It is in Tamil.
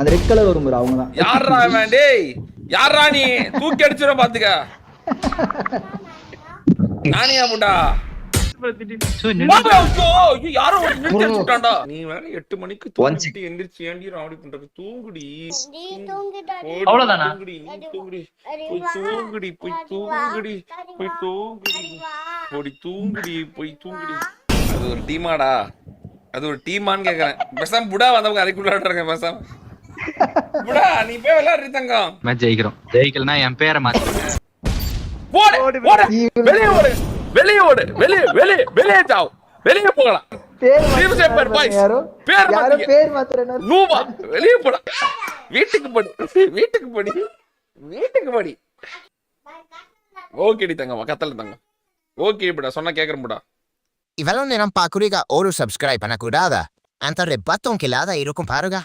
அந்த ரெட் கலர் வரும் பாரு அவங்க தான். யாரா அவன்? டேய் யாரா நீ? தூக்கி அடிச்சுற பாத்துக்க. நானியா முடா யாரோ நிறுத்திட்டான்டா. நீ வேற 8 மணிக்கு தூங்கிட்டு எந்திரிச்சு ஏண்டி ராவடி பண்றது? தூங்குடி. அவ்வளவுதானா? தூங்குடி போய் தூங்குடி போய் தூங்குடி போய் தூங்குடி போடி தூங்குடி போய் தூங்குடி. அது ஒரு டீமாடா? அது ஒரு டீமான்னு கேக்குறேன். பேசாம புடா வந்தவங்க அதுக்கு விளையாடுறாங்க. பேசாம புடா நீ போய் விளையாடுறீ தங்கம். மேட்ச் ஜெயிக்கிறோம். ஜெயிக்கலனா என் பேரை மாத்துங்க. ஓடு ஓடு வெளியே ஓடு வெளியே ஓடு வெளியே வெளியே வெளியே ஜாவ் வெளியே போகலாம். டீம் சேப்பர் பாய்ஸ் பேர் மாத்துங்க. பேர் மாத்துறேனா நூபா வெளியே போடா. வீட்டுக்கு படி வீட்டுக்கு படி வீட்டுக்கு படி. ஓகேடி தங்கம் கத்தல தங்கம். ஓகே புடா சொன்னா கேக்குறேன் புடா. Ivalon eran pakuriga oru subscribe பண்ணக்கூடாதா? அந்த ரெ பத்தோம் கிளாத இருக்கும் பாருங்க.